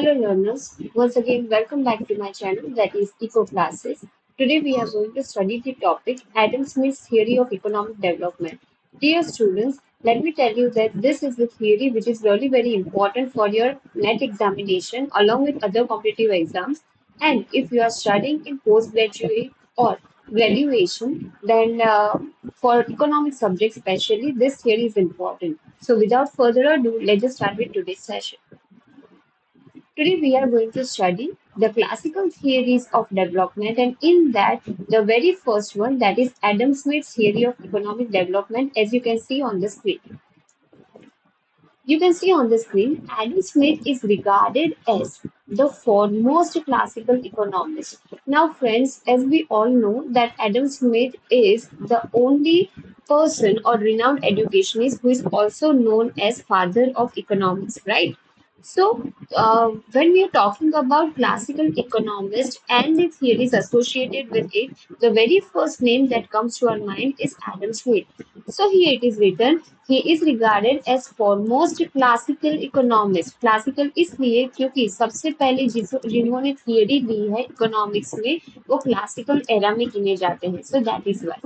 Hello learners, once again welcome back to my channel that is Eco Classes. Today we are going to study the topic Adam Smith's theory of economic development. Dear students, let me tell you that this is the theory which is really very important for your NET examination along with other competitive exams. And if you are studying in postgraduate or graduation, then for economic subjects especially, this theory is important. So without further ado, let's just start with today's session. Today we are going to study the classical theories of development, and in that the very first one, that is Adam Smith's theory of economic development. As you can see on the screen, Adam Smith is regarded as the foremost classical economist. Now friends, as we all know that Adam Smith is the only person or renowned educationist who is also known as father of economics, right? So, when we are talking about classical economists and the theories associated with it, the very first name that comes to our mind is Adam Smith. So, here it is written, he is regarded as foremost classical economist. Classical इसलिए क्योंकि सबसे पहले जिन्होंने theory दी है economics में वो classical era में गिने जाते हैं. So that is why.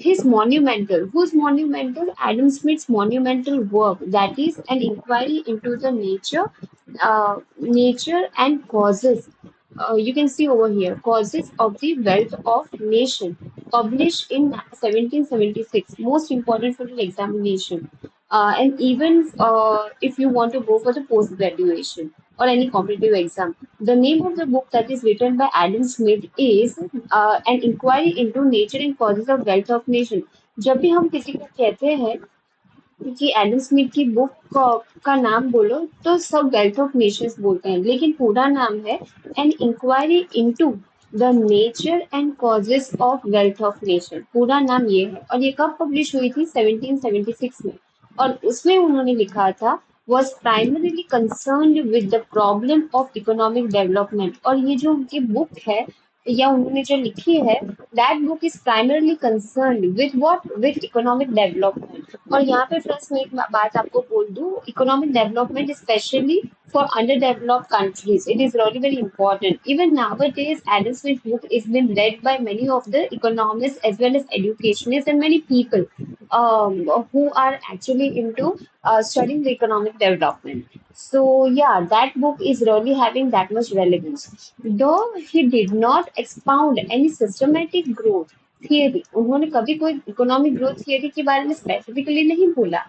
Whose monumental? Adam Smith's monumental work, that is an inquiry into the nature and causes. You can see over here, causes of the wealth of nation, published in 1776. Most important for the examination. And even if you want to go for the post graduation or any competitive exam, the name of the book that is written by Adam Smith is an inquiry into nature and causes of wealth of nation. जब भी हम किसी को कहते हैं कि Adam Smith की book का नाम बोलो तो सब वेल्थ ऑफ नेशंस बोलते हैं, लेकिन पूरा नाम है an inquiry into the nature and causes of wealth of nation. पूरा नाम ये है और ये कब पब्लिश हुई थी? 1776 में. और उसमें उन्होंने लिखा था was primarily concerned with the problem of economic development. और ये जो उनकी बुक है या उन्होंने जो लिखी है, that book is primarily concern with what? With economic development. और यहाँ पे फ्रेंड्स मैं एक बात आपको बोल दूं, economic development specially for underdeveloped countries. It is really very important. Even nowadays, Adam Smith book is being read by many of the economists as well as educationists and many people who are actually into studying the economic development. So yeah, that book is really having that much relevance. Though he did not expound any systematic growth theory, उन्होंने कभी कोई economic growth theory के बारे में specifically नहीं बोला.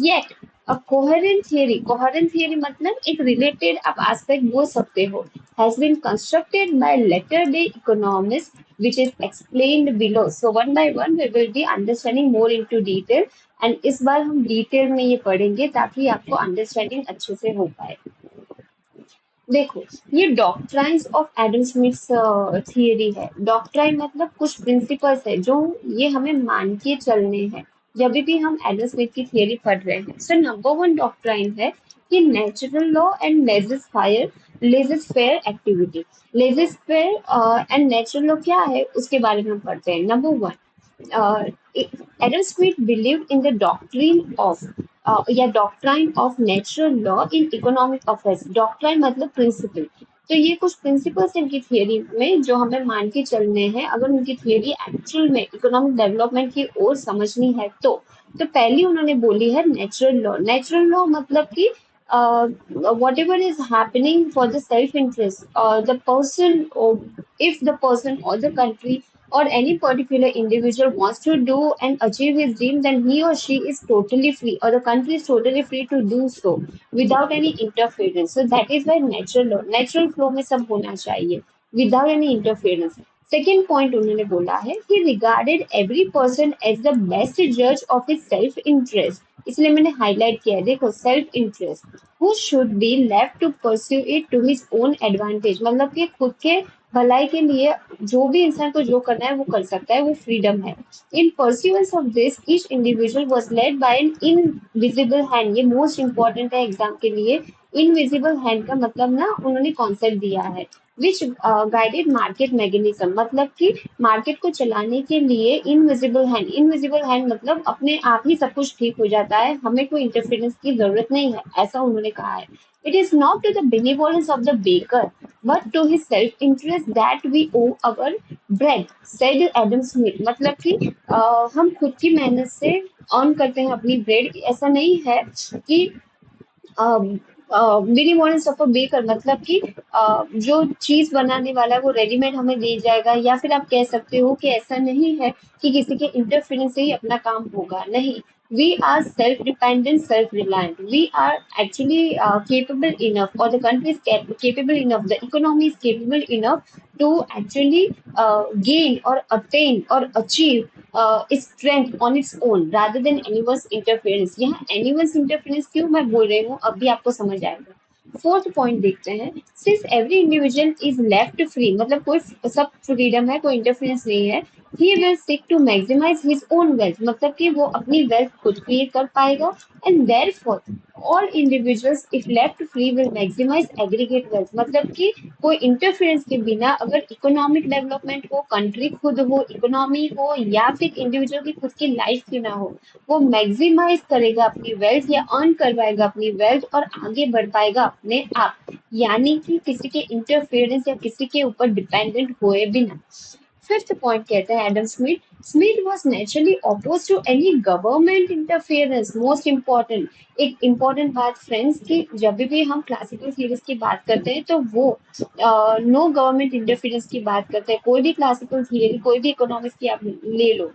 Yet a coherent theory मतलब एक related आप aspect बोल सकते हो, has been constructed by latter day economists which is explained below. So one by one we will be understanding more into detail, and इस बार हम डिटेल में ये पढ़ेंगे ताकि आपको अंडरस्टैंडिंग अच्छे से हो पाए. देखो, ये doctrines of Adam Smith theory है. डॉक्ट्राइन मतलब कुछ प्रिंसिपल्स है जो ये हमें मान के चलने हैं जब भी हम एडम स्मिथ की थियरी पढ़ रहे हैं. सो नंबर वन डॉक्ट्राइन है कि natural law and laissez faire activity. Laissez faire and natural law क्या है उसके बारे में हम पढ़ते हैं. Number one, Adam Smith believed in the doctrine of natural law in economic affairs. Doctrine मतलब principle. तो ये कुछ प्रिंसिपल्स इनकी थियरी में जो हमें मान के चलने हैं अगर उनकी थियरी एक्चुअल में इकोनॉमिक डेवलपमेंट की ओर समझनी है तो पहली उन्होंने बोली है नेचुरल लॉ. नेचुरल लॉ मतलब कि whatever is happening for the self interest, the person, or if the person or the country or any particular individual wants to do and achieve his dream, then he or she is totally free, or the country is totally free to do so without any interference. So that is why natural law, natural flow में सब होना चाहिए without any interference. Second point उन्होंने बोला है he regarded every person as the best जज of his self interest. इसलिए मैंने हाईलाइट किया है, देखो self interest who should be left to pursue it to his own advantage. मतलब कि खुद के भलाई के लिए जो भी इंसान को जो करना है वो कर सकता है, वो फ्रीडम है. In pursuance of this each individual was led by an invisible hand. ये मोस्ट इंपॉर्टेंट है एग्जाम के लिए. इनविजिबल हैंड का मतलब ना उन्होंने कॉन्सेप्ट दिया है विच गाइडेड मार्केट मैकेनिज्म, मतलब कि मार्केट को चलाने के लिए इनविजिबल हैंड मतलब अपने आप ही सब कुछ ठीक हो जाता है, हमें कोई इंटरफेरेंस की जरूरत नहीं है, ऐसा उन्होंने कहा है। It is not to the benevolence of the baker but to his self interest that we owe our bread, said Adam Smith, मतलब कि हम खुद की मेहनत से अर्न करते हैं अपनी ब्रेड, ऐसा नहीं है कि मेरी मॉडर्न सफर बेकर मतलब कि जो चीज बनाने वाला है वो रेडीमेड हमें दे जाएगा, या फिर आप कह सकते हो कि ऐसा नहीं है कि किसी के इंटरफेरेंस से ही अपना काम होगा, नहीं। We are self dependent, self reliant, we are actually capable enough, or the country is capable enough, the economy is capable enough to actually gain or attain or achieve strength on its own rather than anyone's interference। यहाँ anyone's interference क्यों मैं बोल रही हूँ अभी आपको समझ आएगा। फोर्थ पॉइंट देखते हैं, since every individual is left free, मतलब कोई सब फ्रीडम है, कोई इंटरफेरेंस नहीं है। He will seek to maximise his own wealth, मतलब कि वो अपनी वेल्थ खुद क्रिएट कर पाएगा। And therefore all individuals if left free will maximise aggregate wealth, मतलब कि कोई इंटरफेरेंस के बिना अगर इकोनॉमिक डेवलपमेंट हो, कंट्री खुद हो, इकोनॉमी हो, या फिर इंडिविजुअल की खुद की लाइफ क्यों ना हो, वो मैक्सिमाइज करेगा अपनी वेल्थ या अर्न करवाएगा अपनी वेल्थ और आगे बढ़ पाएगा अपने आप, यानी कि किसी के इंटरफेरेंस या किसी के ऊपर डिपेंडेंट हुए बिना। फिफ्थ पॉइंट कहते हैं Adam Smith, Smith was naturally oppose to any government interference. Most important, एक इम्पॉर्टेंट बात फ्रेंड्स, कि जब भी हम क्लासिकल थीरीज की बात करते हैं तो वो नो गवर्नमेंट इंटरफेरेंस की बात करते हैं। कोई भी क्लासिकल थियरी, कोई भी इकोनॉमिक्स की आप ले लो,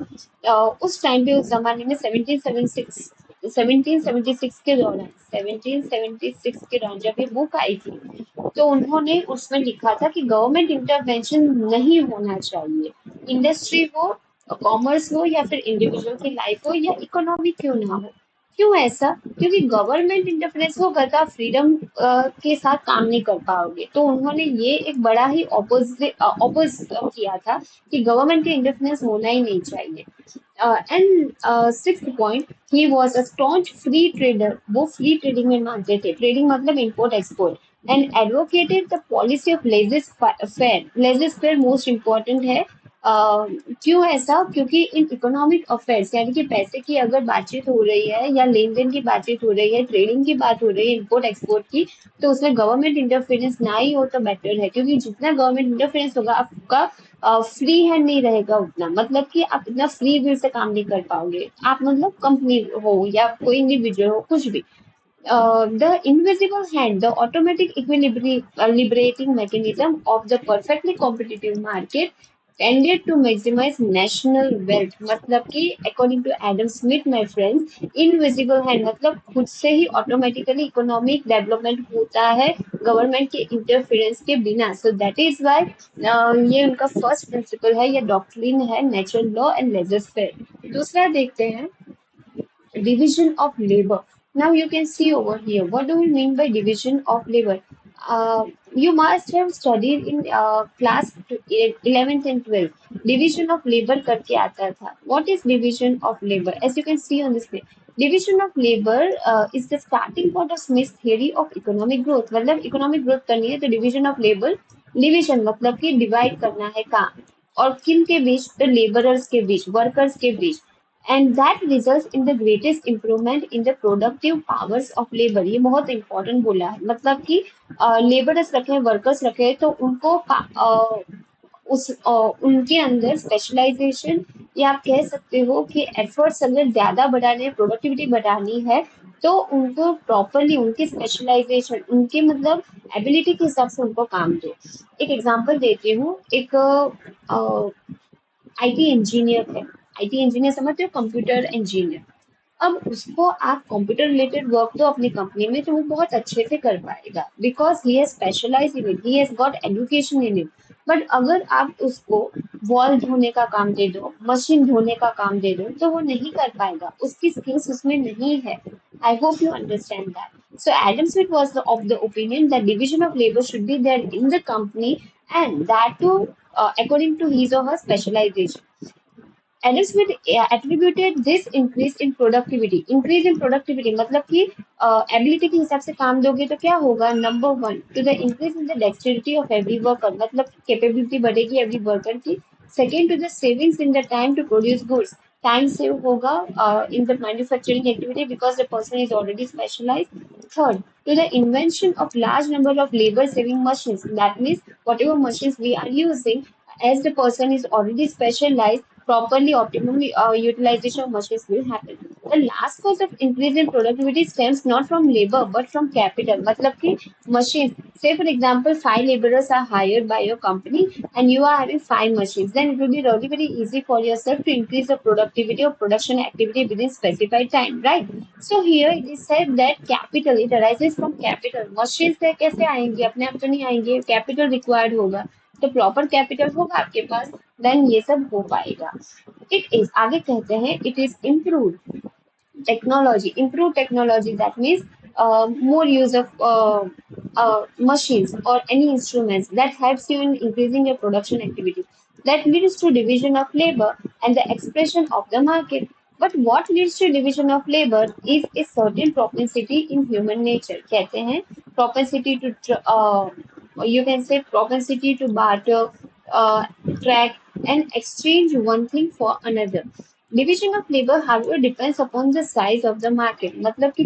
उस टाइम पे, उस जमाने में 1776 के दौरान, 1776 के दौरान जब ये बुक आई थी, तो उन्होंने उसमें लिखा था कि गवर्नमेंट इंटरवेंशन नहीं होना चाहिए, इंडस्ट्री हो, कॉमर्स हो, या फिर इंडिविजुअल की लाइफ हो, या इकोनॉमी क्यों ना हो। क्यों ऐसा? क्योंकि गवर्नमेंट इंटरफेरेंस होगा तो आप फ्रीडम के साथ काम नहीं कर पाओगे, तो उन्होंने ये एक बड़ा ही ऑपोज किया था कि गवर्नमेंट के इंटरफेरेंस होना ही नहीं चाहिए। And sixth point, he was a staunch free trader, वो फ्री ट्रेडिंग में मानते थे, ट्रेडिंग मतलब import export. And advocated the policy of laissez faire, laissez faire most important है। क्यों ऐसा? क्योंकि इन इकोनॉमिक अफेयर्स, यानी कि पैसे की अगर बातचीत हो रही है या लेन देन की बातचीत हो रही है, ट्रेडिंग की बात हो रही है, इम्पोर्ट एक्सपोर्ट की, तो उसमें गवर्नमेंट इंटरफेरेंस ना ही हो तो बेटर है, क्योंकि जितना गवर्नमेंट इंटरफेरेंस होगा आपका फ्री हैंड नहीं रहेगा उतना, मतलब कि आप इतना फ्री विल से काम नहीं कर पाओगे, आप मतलब कंपनी हो या कोई इंडिविजुअल हो, कुछ भी। The invisible hand, the automatic liberating mechanism of the perfectly competitive market tended to maximize national wealth, मतलब कि according to Adam Smith, my friends, invisible hand मतलब खुद से ही automatically economic development होता है गवर्नमेंट के इंटरफेरेंस के बिना। So that is why ये उनका फर्स्ट प्रिंसिपल है, ये डॉक्ट्रिन है, natural law and laissez faire. दूसरा देखते हैं, division of labor. Now you can see over here. What do we mean by division of labor? You must have studied in class 11th and 12th. Division of labor करके आता था. What is division of labor? As you can see on this page, division of labor is the starting point of Smith's theory of economic growth. मतलब economic growth करनी है तो division of labor, division मतलब कि divide करना है काम, और किन के बीच? तो laborers के बीच, workers के बीच, and that results in the greatest improvement in the productive powers of labor। ये बहुत इंपॉर्टेंट बोला है, मतलब कि लेबरर्स रखे, वर्कर्स रखे, तो उनको उनके अंदर स्पेशलाइजेशन, या आप कह सकते हो कि एफर्ट्स अगर ज्यादा बढ़ाने हैं, प्रोडक्टिविटी बढ़ानी है, तो उनको प्रॉपरली उनकी स्पेशलाइजेशन, उनके मतलब एबिलिटी के हिसाब से उनको काम दो। एक एग्जांपल देती हूँ, एक आईटी इंजीनियर है, आईटी इंजीनियर समझते हो, कंप्यूटर इंजीनियर। अब उसको आप कंप्यूटर रिलेटेड वर्क दो अपनी कंपनी में तो वो बहुत अच्छे से कर पाएगा, because he has specialise in it, he has got education in it. But अगर आप उसको वॉल धोने का काम दे दो, मशीन धोने का काम दे दो, तो वो नहीं कर पाएगा, उसकी स्किल्स उसमें नहीं है। I hope you understand that. So Adam Smith was of the opinion that division of labor should be there in the company, and that too according to his or her specialization. Adam Smith attributed this increase in productivity, increase in productivity मतलब कि ability के हिसाब से काम दोगे तो क्या होगा, number one to the increase in the dexterity of every worker, मतलब कैपेबिलिटी बढ़ेगी एवरी वर्कर की। Second, to the savings in the time to produce goods, time save होगा in the manufacturing activity because the person is already specialised. Third, to the invention of large number of labor saving machines, that means whatever machines we are using, as the person is already specialized, properly optimum utilization of machines will happen. The last cause of increase in productivity stems not from labor but from capital, मतलब कि machines, say for example 5 laborers are hired by your company and you are having 5 machines, then it will be really very easy for yourself to increase the productivity of production activity within specified time, right? So here it is said that capital, it arises from capital. Machines से कैसे आएंगे, अपने आप तो नहीं आएंगे, capital required होगा, तो प्रॉपर कैपिटल होगा आपके पास, देन ये सब हो पाएगा। इट इज, आगे कहते हैं, it is improve technology, improve technology, that means more use of machines or any instruments that helps you in increasing your production activity, that leads to division of labor and the expression of the market. But what leads to division of labor is a certain propensity in human nature, कहते हैं propensity to you can say propensity to barter, uh, track and exchange one thing for another. Division of labour however depends upon the size of the market, मतलब कि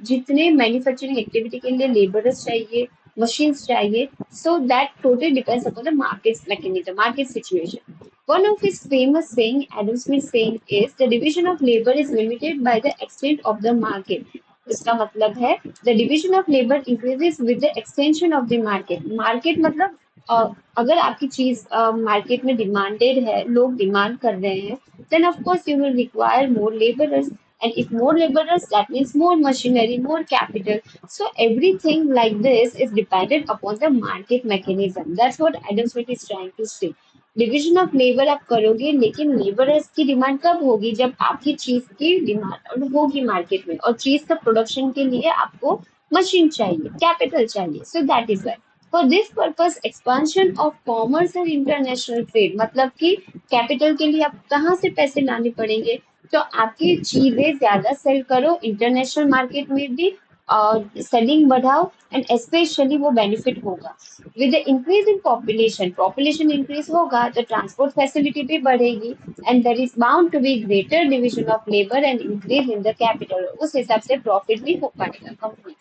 जितने manufacturing activity के लिए labourers चाहिए, machines चाहिए, so that totally depends upon the market mechanism, market situation. One of his famous saying, Adam Smith saying, is the division of labor is limited by the extent of the market. इसका मतलब है the division of labor increases with the extension of the market. Market मतलब अगर आपकी चीज market में demanded है, लोग डिमांड कर रहे हैं, then of course you will require more laborers, and if more laborers, that means more machinery, more capital. So everything like this is dependent upon the market mechanism. That's what Adam Smith is trying to say. Division of labour आप करोगे, लेकिन labourers की demand कब होगी, जब आपकी चीज की डिमांड होगी मार्केट में, और चीज का प्रोडक्शन के लिए आपको मशीन चाहिए, कैपिटल चाहिए. So that is why for this purpose expansion of commerce and international trade, मतलब कि कैपिटल के लिए आप कहाँ से पैसे लाने पड़ेंगे, तो आपकी चीजें ज्यादा सेल करो इंटरनेशनल मार्केट में भी, और सेलिंग बढ़ाओ, एंड स्पेशली वो बेनिफिट होगा. With the increase in population, population increase होगा तो ट्रांसपोर्ट फैसिलिटी भी बढ़ेगी, and there is bound to be greater division of labour and increase in the capital, उस हिसाब से प्रॉफिट भी हो पाएगा कंपनी.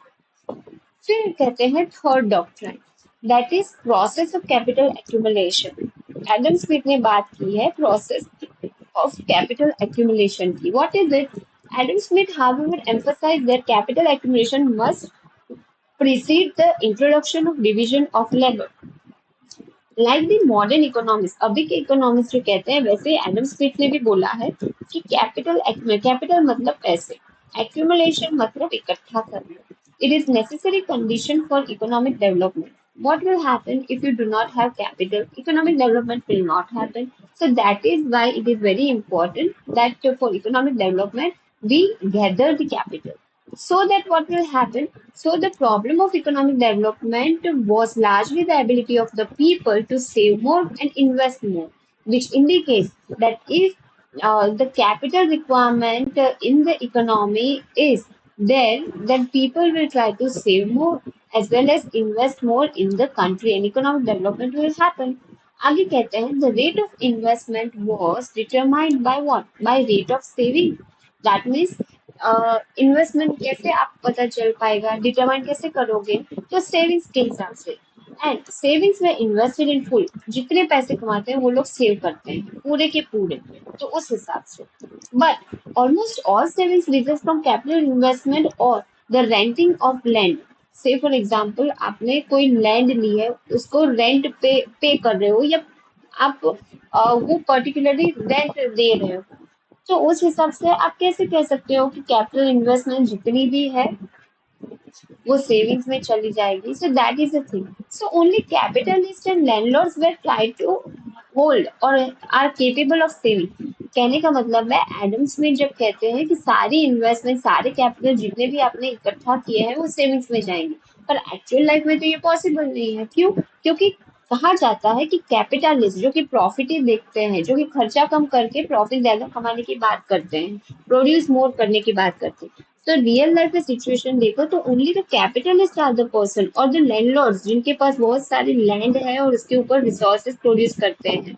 फिर कहते हैं third doctrine, that is process of capital accumulation. Adam Smith ने बात की है प्रोसेस ऑफ कैपिटल एक्यूमुलेशन की. What is it? Adam Smith however emphasized that capital accumulation must precede the introduction of division of labor. Like the modern economics, अभी के economics जो कहते हैं, वैसे एडम स्मिथ ने भी बोला है कि कैपिटल, कैपिटल मतलब पैसे, एक्यूमुलेशन मतलब इकट्ठा करना. It is necessary condition for economic development. What will happen if you do not have capital? Economic development will not happen. So that is why it is very important that for economic development we gather the capital. So that what will happen? So the problem of economic development was largely the ability of the people to save more and invest more, which indicates that if the capital requirement in the economy is there, then people will try to save more as well as invest more in the country, and economic development will happen. आगे कहते हैं the rate of investment was determined by what? By rate of saving. That means investment कैसे आप पता चल पाएगा, determine कैसे करोगे, तो सेविंग्स के हिसाब से. एंड सेविंग्स में इन्वेस्टेड इन फुल, जितने पैसे कमाते हैं वो लोग सेव करते हैं पूरे के पूरे, तो उस हिसाब से. But almost all savings result from capital investment और द रेंटिंग ऑफ लैंड. से फॉर एग्जाम्पल आपने कोई लैंड ली है, उसको रेंट पे कर रहे हो, या आप वो पर्टिकुलरली रेंट दे रहे हो, तो उस हिसाब से आप कैसे कह सकते हो कि कैपिटल इन्वेस्टमेंट जितनी भी है वो सेविंग्स में चली जाएगी. So that is the thing. So only capitalist and landlords were try to hold और आर केपेबल ऑफ सेविंग. कहने का मतलब है एडम स्मिथ जब कहते हैं कि सारी इन्वेस्टमेंट, सारे कैपिटल जितने भी आपने इकट्ठा किए हैं वो सेविंग्स में जाएंगे, पर एक्चुअल लाइफ में तो ये पॉसिबल नहीं है. क्यों? क्योंकि कहा जाता है कि कैपिटलिस्ट जो कि प्रॉफिट ही देखते हैं, जो कि खर्चा कम करके प्रॉफिट ज्यादा कमाने की बात करते हैं, प्रोड्यूस मोर करने की बात करते हैं। तो रियल लाइफ में सिचुएशन देखो तो only the capitalist are the person और द लैंडलॉर्ड्स जिनके पास बहुत सारी लैंड है और उसके ऊपर रिसोर्सेज प्रोड्यूस करते हैं।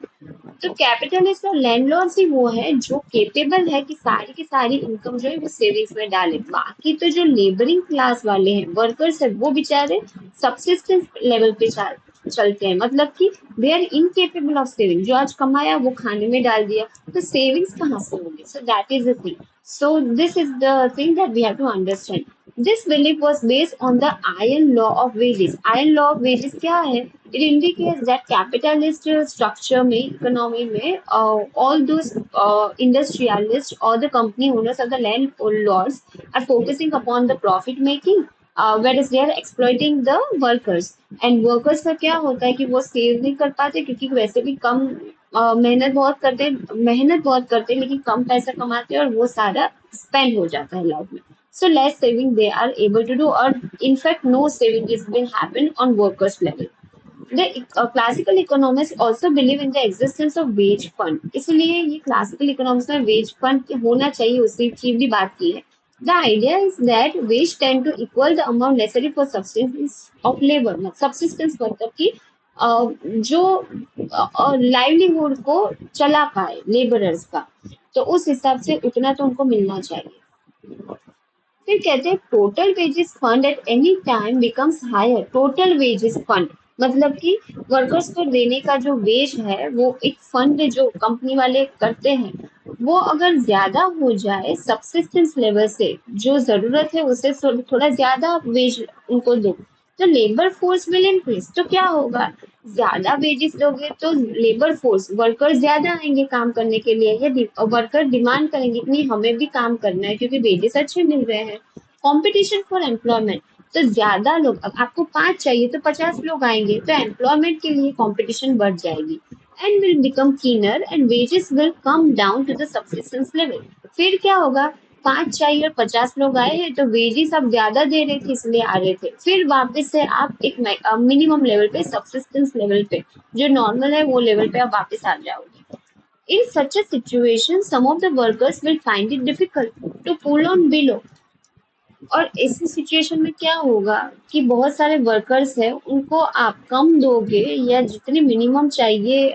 तो कैपिटलिस्ट और लैंडलॉर्ड ही वो है जो केपेबल है कि सारी की सारी इनकम जो है वो सेविंग्स में डाले। बाकी तो जो लेबरिंग क्लास वाले हैं, वर्कर्स है, वो बेचारे सबसिस्टेंस लेवल पे चलते हैं, मतलब कि they are incapable of saving. जो आज कमाया वो खाने में डाल दिया, तो सेविंग्स कहाँ से होंगे? सो that is the thing. So this is the thing that we have to understand. This belief was based on the iron law of wages. Iron law of wages क्या है? It indicates that capitalist structure में, economy में, all those industrialists or the company owners or the landlords are focusing upon the profit making, whereas they are exploiting the workers. And workers का क्या होता है कि वो सेव नहीं कर पाते क्योंकि वैसे भी कम मेहनत बहुत करते हैं लेकिन कम पैसा कमाते हैं और वो सारा स्पेंड हो जाता है लाइफ में। So less saving they are able to do, or in fact no saving is been happen on workers level. The classical economists also believe in the existence of wage fund. इसलिए ये classical economics में wage fund होना चाहिए उसी की भी बात की है। The idea is that wage tend to equal the amount necessary for subsistence of labor. Subsistence मतलब कि जो लाइवलीहुड को चला पाए लेबरर्स का, तो उस हिसाब से उतना तो उनको मिलना चाहिए। फिर कहते हैं total wages fund at any time becomes higher. Total wages fund मतलब कि वर्कर्स को देने का जो वेज है वो एक फंड जो कंपनी वाले करते हैं, वो अगर ज्यादा हो जाए सबसिस्टेंस लेवल से, जो जरूरत है उससे थोड़ा ज्यादा वेज उनको दो, तो लेबर फोर्स विल इंक्रीज। तो क्या होगा? ज्यादा वेजेस दोगे तो लेबर फोर्स वर्कर ज्यादा आएंगे काम करने के लिए, यदि वर्कर डिमांड करेंगे कि नहीं हमें भी काम करना है क्योंकि वेजेस अच्छे मिल रहे हैं। कंपटीशन फॉर एम्प्लॉयमेंट, तो ज्यादा लोग, अब आपको 5 चाहिए तो 50 लोग आएंगे, तो एम्प्लॉयमेंट के लिए कंपटीशन बढ़ जाएगी and will become keener and wages will come down to the subsistence level. फिर क्या होगा? 5 चाहिए और 50 लोग आए हैं तो वेजेस आप ज्यादा दे रहे थे इसलिए आ रहे थे, फिर वापस से आप एक मिनिमम लेवल पे, सबसिस्टेंस लेवल पे, जो नॉर्मल है वो लेवल पे आप वापस आ जाओगे। In such a situation, some of the workers will find it difficult to pull on below. और ऐसी सिचुएशन में क्या होगा कि बहुत सारे वर्कर्स हैं, उनको आप कम दोगे या जितनी मिनिमम चाहिए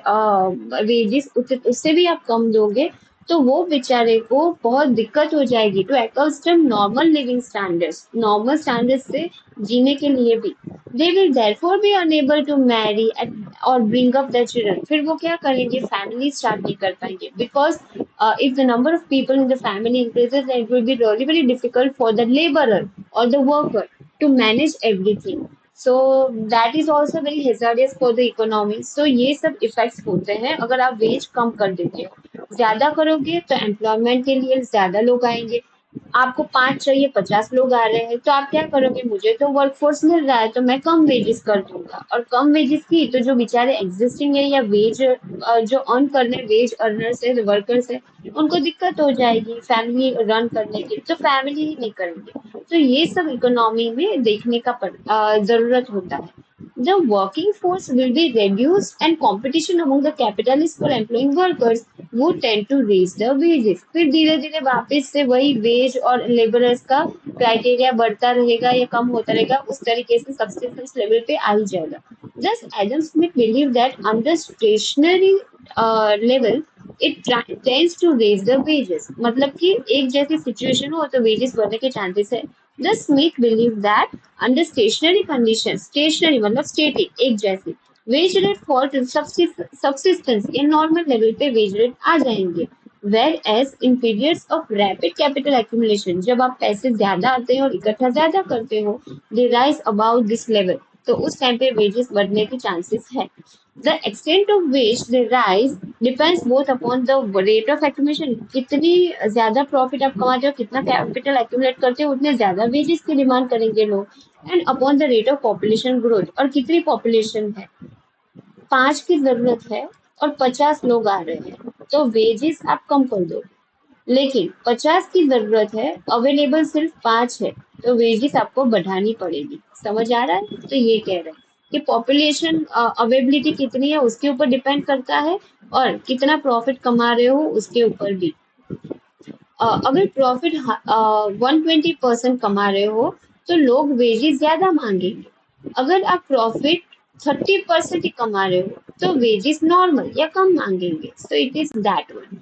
वेजेस उससे भी आप कम दोगे, तो वो बेचारे को बहुत दिक्कत हो जाएगी to accustom normal living standards, normal standards से जीने के लिए भी। They will therefore be unable to marry और ब्रिंग अप देयर चिल्ड्रन। फिर वो क्या करेंगे? फैमिली स्टार्ट नहीं कर पाएंगे, because if the number of people in the family increases, then it will be really very difficult for the laborer or the worker to manage everything. So that is also very hazardous for the economy. So ये सब effects होते हैं अगर आप veg कम कर देते हो। ज्यादा करोगे तो एम्प्लॉयमेंट के लिए ज्यादा लोग आएंगे, आपको 5 चाहिए 50 लोग आ रहे हैं, तो आप क्या करोगे? मुझे तो वर्कफोर्स मिल रहा है तो मैं कम वेजेस कर दूंगा, और कम वेजेस की तो जो बेचारे एग्जिस्टिंग है या वेज जो अर्न करने वेज अर्नर्स है, वर्कर्स है, उनको दिक्कत हो जाएगी फैमिली रन करने की, तो फैमिली ही नहीं करेंगे। तो ये सब इकोनॉमी में देखने का जरूरत होता है। The working force will be reduced and competition among the capitalists for employing workers would tend to raise the wages. फिर धीरे धीरे वापस से वही वेज और लेबरर्स का क्राइटेरिया बढ़ता रहेगा या कम होता रहेगा, उस तरीके से सबसिस्टेंस लेवल पे आ ही जाएगा। Thus, Adam Smith believed that under stationary level it tends to raise the wages. मतलब कि एक जैसी सिचुएशन हो तो वेजेस बढ़ने के चांसेस है। The Smith believed that under stationary conditions, stationary मतलब static एक जैसी, wage rate fall to subsistence या normal level पे wage rate आ जाएंगे। Whereas in periods of rapid capital accumulation, जब आप पैसे ज्यादा आते हैं और इकट्ठा ज्यादा करते हो, they rise above this level, तो उस टाइम पे वेजेस बढ़ने के चांसेस है। The extent of which they rise depends both upon the rate of accumulation, कितनी ज्यादा प्रॉफिट आप कमाते हो, कितना कैपिटल एक्यूमुलेट करते हो, उतने ज्यादा वेजेस की डिमांड करेंगे लोग, and upon the rate of population growth, और कितनी पॉपुलेशन है, 5 की जरूरत है और 50 लोग आ रहे हैं, तो वेजेस आप कम कर दो। लेकिन 50 की जरूरत है, अवेलेबल सिर्फ 5 है, तो वेजेस आपको बढ़ानी पड़ेगी। समझ आ रहा है? तो ये कह रहे हैं। कि पॉपुलेशन अवेबिलिटी कितनी है उसके ऊपर डिपेंड करता है, और कितना प्रॉफिट कमा रहे हो उसके ऊपर भी। अगर प्रॉफिट 120% कमा रहे हो तो लोग वेजेस ज्यादा मांगेंगे। अगर आप प्रॉफिट 30% ही कमा रहे हो तो वेजेस नॉर्मल या कम मांगेंगे। So it is that one.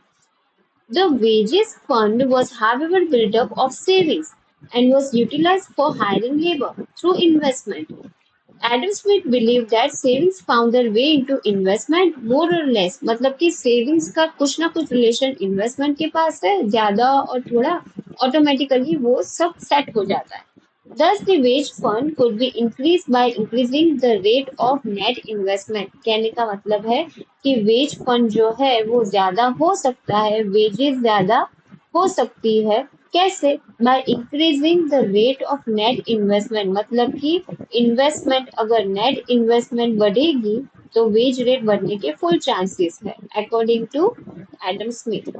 The wages fund was however built up of savings and was utilized for hiring labor through investment. Adam Smith believed that savings found their way into investment more or less, मतलब कि savings का कुछ ना कुछ relation investment के पास है, ज्यादा और थोड़ा ऑटोमेटिकली वो सब सेट हो जाता है। Thus, the wage fund could be increased by increasing the rate of net investment. कहने का मतलब है कि वेज फंड जो है वो ज्यादा हो सकता है, वेजेस ज्यादा हो सकती है। कैसे? By increasing the rate of net investment, मतलब कि इन्वेस्टमेंट, अगर नेट इन्वेस्टमेंट बढ़ेगी तो वेज रेट बढ़ने के फुल चांसेस है, अकॉर्डिंग टू एडम स्मिथ।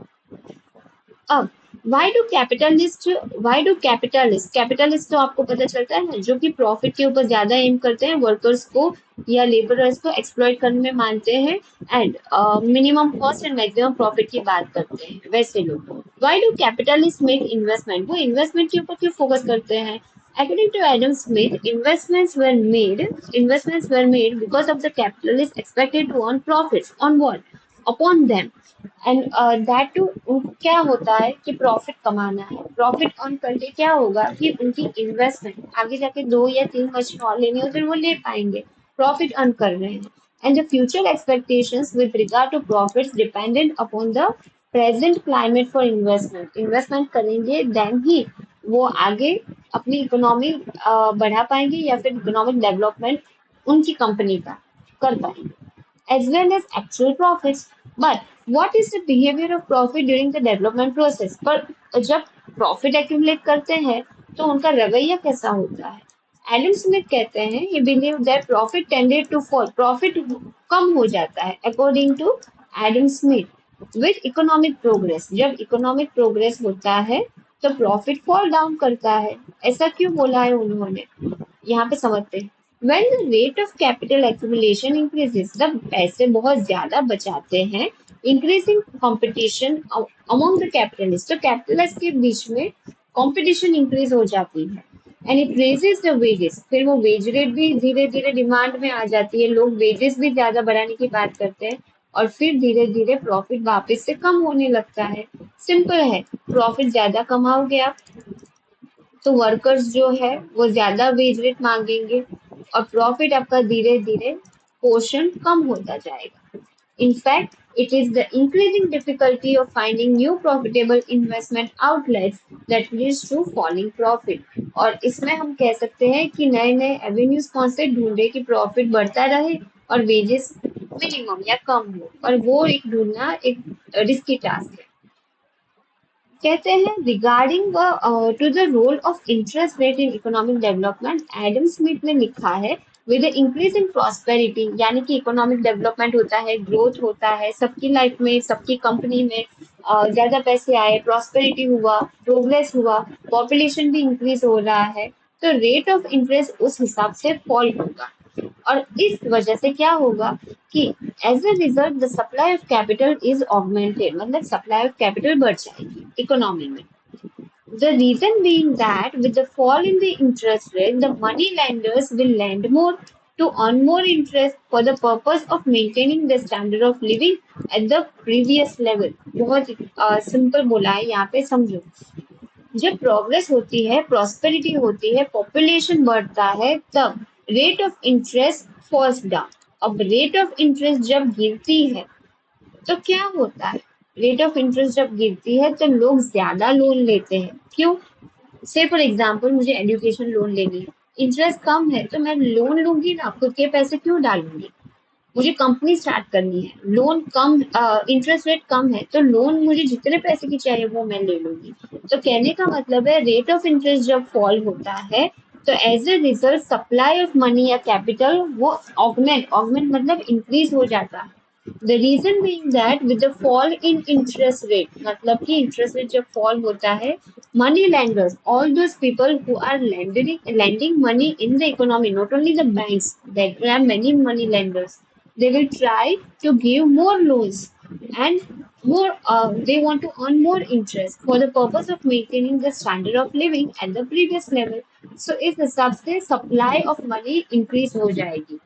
अब वाई डू कैपिटलिस्ट तो आपको पता चलता है ना, जो कि प्रॉफिट के ऊपर ज्यादा एम करते हैं, वर्कर्स को या लेबरर्स को एक्सप्लॉइट करने में मानते हैं, and minimum cost and maximum profit की बात करते हैं वैसे लोग। Why do capitalist make investment, वो इन्वेस्टमेंट के ऊपर क्यों फोकस करते हैं? According to Adam Smith, investments were made because of the capitalists expected to earn profits on what? Upon them. And that too क्या होता है कि प्रॉफिट कमाना है, प्रॉफिट अर्न करके क्या होगा कि उनकी इन्वेस्टमेंट आगे जाके 2 या 3 मशीन और लेनी हो तो वो ले पाएंगे, प्रॉफिट अर्न कर रहे हैं। And the future expectations with regard to profits dependent upon the present climate for investment, investment करेंगे देन ही वो आगे अपनी इकोनॉमी बढ़ा पाएंगे या फिर इकोनॉमिक डेवलपमेंट उनकी कंपनी का कर पाएंगे, as well as actual profits. But what is the behavior of profit during the development process? पर जब प्रॉफिट एक्यूमुलेट करते हैं तो उनका रवैया कैसा होता है? एडम स्मिथ कहते हैं he believed that profit tended to fall, profit कम हो जाता है according to Adam Smith with economic progress. जब इकोनॉमिक प्रोग्रेस होता है तो प्रॉफिट फॉल डाउन करता है। ऐसा क्यों बोला है उन्होंने, यहाँ पे समझते हैं। When the rate of capital accumulation increases, जब पैसे बहुत ज्यादा बचाते हैं, increasing competition among the capitalists, तो कैपिटलिस्ट के बीच में कंपटीशन इंक्रीज हो जाती है, and it raises the wages, फिर वो वेज रेट भी धीरे धीरे डिमांड में आ जाती है, लोग वेजेस भी ज्यादा बढ़ाने की बात करते हैं, और फिर धीरे धीरे प्रॉफिट वापस से कम होने लगता है। सिंपल है, प्रॉफिट ज्यादा कमाओगे आप तो वर्कर्स जो है वो ज्यादा वेज रेट मांगेंगे और प्रॉफिट आपका धीरे धीरे पोर्शन कम होता जाएगा। In fact, it is the increasing difficulty of finding new profitable investment outlets that leads to falling profit. और इसमें हम कह सकते हैं कि नए नए एवेन्यूज कौन से ढूंढे कि प्रॉफिट बढ़ता रहे और वेजेस मिनिमम या कम हो, और वो एक ढूंढना एक रिस्की टास्क है। कहते हैं regarding to the role of interest rate in economic development, Adam Smith ने लिखा है विद इंक्रीज इन प्रॉस्पेरिटी, यानी कि इकोनॉमिक डेवलपमेंट होता है, ग्रोथ होता है, सबकी लाइफ में सबकी कंपनी में ज्यादा पैसे आए, प्रॉस्पेरिटी हुआ, प्रोग्रेस हुआ, पॉपुलेशन भी इंक्रीज हो रहा है, तो रेट ऑफ इंटरेस्ट उस हिसाब से फॉल होगा। और इस वजह से क्या होगा कि as a result the supply of capital is augmented, मतलब सप्लाई ऑफ कैपिटल बढ़ जाएगी इकोनॉमी में। The reason being that with the fall in the interest rate, the money lenders will lend more to earn more interest for the purpose of maintaining the standard of living at the previous level. बहुत simple बोला है, यहाँ पे समझो। जब progress होती है, prosperity होती है, पॉपुलेशन बढ़ता है, तब rate of interest falls down. अब रेट ऑफ इंटरेस्ट जब गिरती है तो क्या होता है? रेट ऑफ इंटरेस्ट जब गिरती है तो लोग ज्यादा लोन लेते हैं। क्यों? से फॉर एग्जाम्पल मुझे एजुकेशन लोन लेनी है, इंटरेस्ट कम है तो मैं लोन लूंगी ना, खुद के पैसे क्यों डालूंगी? मुझे कंपनी स्टार्ट करनी है, लोन कम, इंटरेस्ट रेट कम है तो लोन मुझे जितने पैसे की चाहिए वो मैं ले लूंगी। तो कहने का मतलब है रेट ऑफ इंटरेस्ट जब फॉल होता है तो as a result supply of money या कैपिटल वो ऑगमेंट, ऑगमेंट मतलब इंक्रीज हो जाता है। The reason being that with the fall in interest rate, मतलब कि interest rate जब fall होता है, money lenders, all those people who are lending money in the economy, not only the banks, there are many money lenders. They will try to give more loans and more. They want to earn more interest for the purpose of maintaining the standard of living at the previous level. So इस हिसाब से supply of money increase हो जाएगी.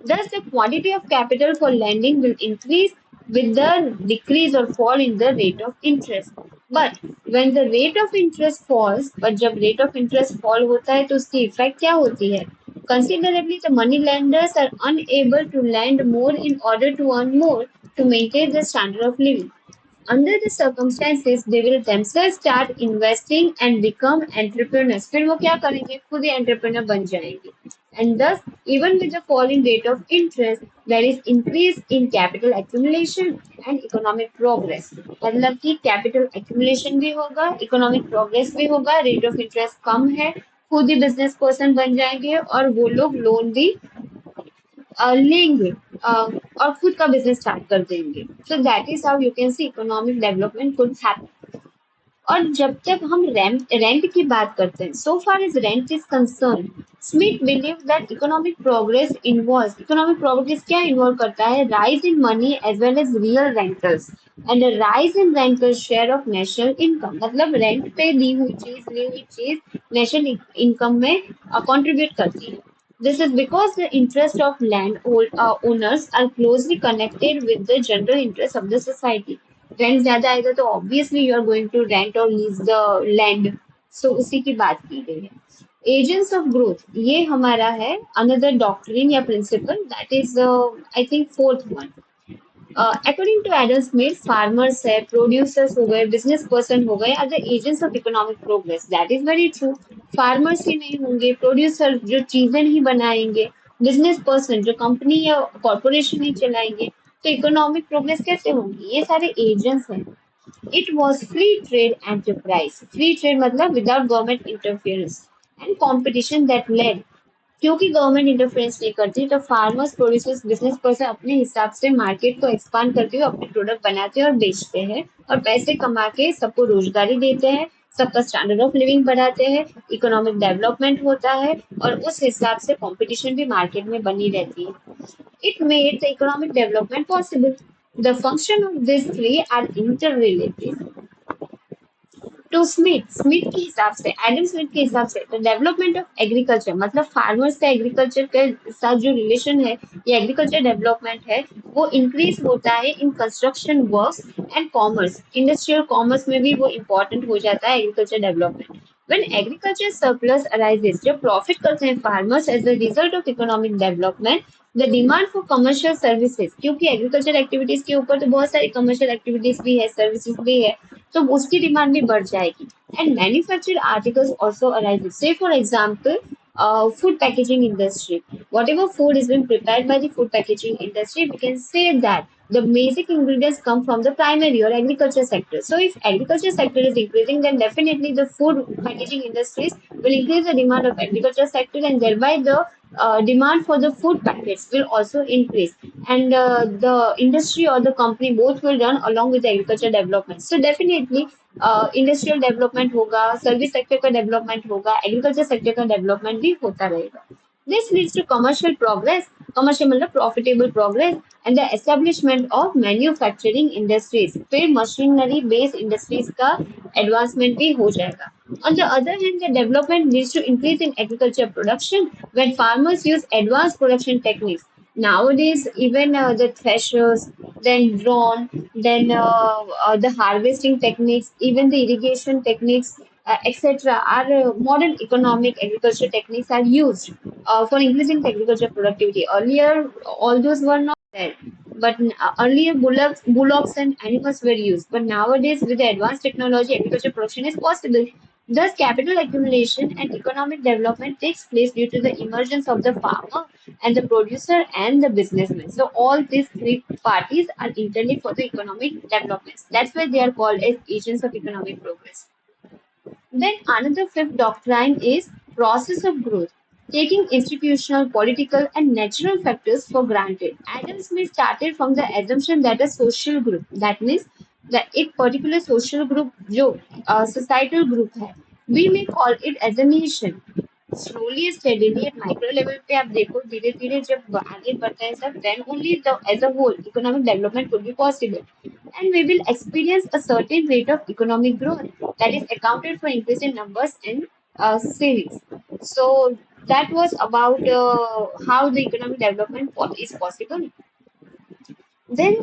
Thus, the quantity of capital for lending will increase with the decrease or fall in the rate of interest. But when the rate of interest falls, but जब rate of interest fall होता है तो उसकी effect क्या होती है? Considerably, the money lenders are unable to lend more in order to earn more to maintain the standard of living. Under the circumstances, they will themselves start investing and become entrepreneurs. फिर वो क्या करेंगे? खुद ही entrepreneur बन जाएंगे. And thus, even with the falling rate of interest, there is increase in capital accumulation and economic progress. मतलब कि capital accumulation भी होगा, economic progress भी होगा, rate of interest कम है, खुद ही business person बन जाएंगे और वो लोग लोन भी लेंगे और खुद का बिजनेस स्टार्ट कर देंगे. So that is how you can see economic development could happen. और जब तक हम रेंट की बात करते हैं, so far as rent is concern, Smith believe that economic progress क्या इन्वॉल्व करता है? Rise in money as well as real rentals and rise in rental share of national income. मतलब रेंट पे ली हुई चीज नेशनल इनकम में contribute करती है. This is because the interests of owners are closely connected with the general interest of the society. Rent ज्यादा आएगा तो obviously you are going to rent और लीज द लैंड. सो उसी की बात की गई है. एजेंट्स ऑफ ग्रोथ, ये हमारा है अनदर डॉक्ट्रिन या principle, that is I think fourth one. According to Adam Smith, farmers है, प्रोड्यूसर्स हो गए, बिजनेस पर्सन हो गए, are the agents of economic progress. That is very true. Farmers ही नहीं होंगे, प्रोड्यूसर जो चीजें नहीं बनाएंगे, बिजनेस पर्सन जो कंपनी या कॉर्पोरेशन ही चलाएंगे, तो इकोनॉमिक प्रोग्रेस कैसे होगी? ये सारे एजेंट्स हैं. It was free trade enterprise. Free trade मतलब without government interference and competition that led. क्योंकि गवर्नमेंट इंटरफेरेंस नहीं करती तो फार्मर्स प्रोड्यूसर्स बिजनेस पर्सन अपने हिसाब से मार्केट को एक्सपांड करते हुए अपने प्रोडक्ट बनाते हैं और बेचते हैं और पैसे कमा के सबको रोजगारी देते हैं, सबका स्टैंडर्ड ऑफ लिविंग बढ़ाते हैं, इकोनॉमिक डेवलपमेंट होता है और उस हिसाब से कंपटीशन भी मार्केट में बनी रहती है. It made the economic development possible. The function of this three are inter. To Smith के हिसाब से, एडम स्मिथ के हिसाब से, द डेवलपमेंट ऑफ एग्रीकल्चर मतलब फार्मर्स का एग्रीकल्चर के साथ जो रिलेशन है, ये एग्रीकल्चर डेवलपमेंट है, वो इंक्रीज होता है in construction works and commerce. Industrial commerce में भी वो इम्पोर्टेंट हो जाता है agriculture development. When agriculture surplus arises, जब प्रॉफिट करते हैं farmers as a result of economic development, the demand for commercial services, क्योंकि एग्रीकल्चर एक्टिविटीज के ऊपर तो बहुत सारी कमर्शियल एक्टिविटीज भी है, सर्विसेज भी है, तो उसकी डिमांड भी बढ़ जाएगी. And manufactured articles also arise. Say for example, food packaging industry. Whatever food is being prepared by the food packaging industry, we can say that the basic ingredients come from the primary or agriculture sector. So if agriculture sector is increasing, then definitely the food packaging industries will increase the demand of agriculture sector and thereby the demand for the food packets will also increase, and the industry or the company both will run along with the agriculture development. So definitely industrial development होगा, service sector का development होगा, agriculture sector का development भी होता रहेगा. This leads to commercial progress. Commercial मतलब profitable progress and the establishment of manufacturing industries. फिर machinery based industries का एडवांसमेंट भी हो जाएगा. On the other hand, the development leads to increase in agriculture production when farmers use advanced production techniques. Nowadays, even the threshers, then drone, then the harvesting techniques, even the irrigation techniques, etc., are modern economic agriculture techniques are used for increasing the agriculture productivity. Earlier, all those were not there. But earlier, bullocks and animals were used. But nowadays, with the advanced technology, agriculture production is possible. Thus, capital accumulation and economic development takes place due to the emergence of the farmer and the producer and the businessman. So, all these three parties are interlinked for the economic developments. That's why they are called as agents of economic progress. Then, another fifth doctrine is process of growth. taking institutional, political, and natural factors for granted. Adam Smith started from the assumption that a social group, that means that एक particular social group जो societal group है, we may call it as a nation. Slowly steadily eight micro level पे आप देखो धीरे धीरे जब आगे बढ़ता है सब then only the as a whole economic development could be possible and we will experience a certain rate of economic growth that is accounted for increase in numbers and series. So that was about how the economic development is possible. Then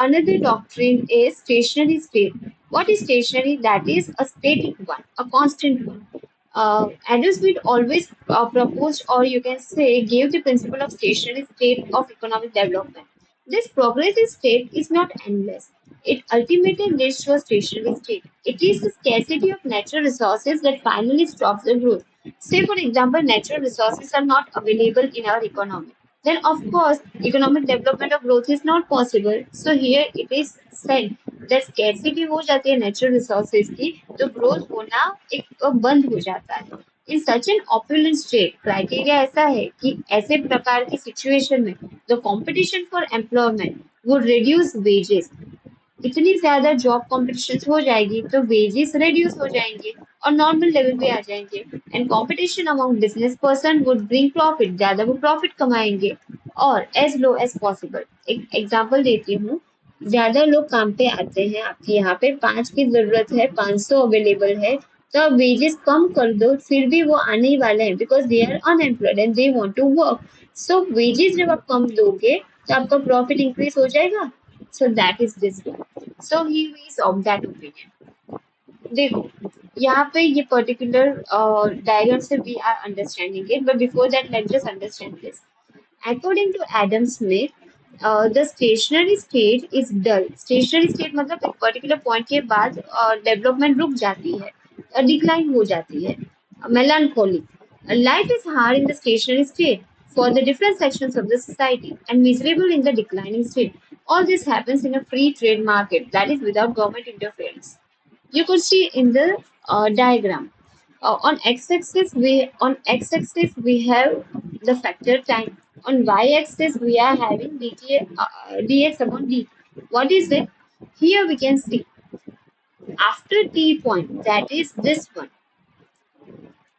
another doctrine is stationary state. What is stationary? That is a static one, a constant one. Adam Smith always proposed, or you can say, gave the principle of stationary state of economic development. This progressive state is not endless. It ultimately leads to a stationary state. It is the scarcity of natural resources that finally stops the growth. Say, for example, natural resources are not available in our economy, then of course economic development or growth is not possible. So here it is said that scarcity हो जाती है natural resources की तो growth होना एक बंद हो जाता है. In such an opulent state, criteria ऐसा है कि ऐसे प्रकार की situation में the competition for employment would reduce wages. इतनी ज्यादा जॉब कॉम्पिटिशन हो जाएगी तो वेजेस रिड्यूस हो जाएंगे और नॉर्मल लेवल पे आ जाएंगे and competition among business person would bring profit ज्यादा वो प्रॉफिट कमाएंगे और एज लो एज पॉसिबल. एक एग्जांपल देती हूँ. ज्यादा लोग काम पे आते हैं आपके यहाँ पे 5 की जरूरत है 500 अवेलेबल है तो आप वेजेस कम कर दो फिर भी वो आने ही वाले हैं because they are unemployed and they want to work. So wages जब आप कम दोगे तो आपका प्रॉफिट इंक्रीज हो जाएगा. So that is this one. So he is of that opinion. देखो यहाँ पे ये पर्टिकुलर डायग्राम से we are understanding it but before that let's just understand this. According to Adam Smith, the stationary state is dull. Stationary state मतलब एक particular point के बाद development रुक जाती है, डिक्लाइन हो जाती है. Melancholy. Life is hard in the stationary state for the different sections of the society and miserable in the declining state. All this happens in a free trade market that is without government interference. You could see in the diagram. On x-axis we have the factor time. On y-axis we are having dx upon dt. What is it? Here we can see after t point, that is this one.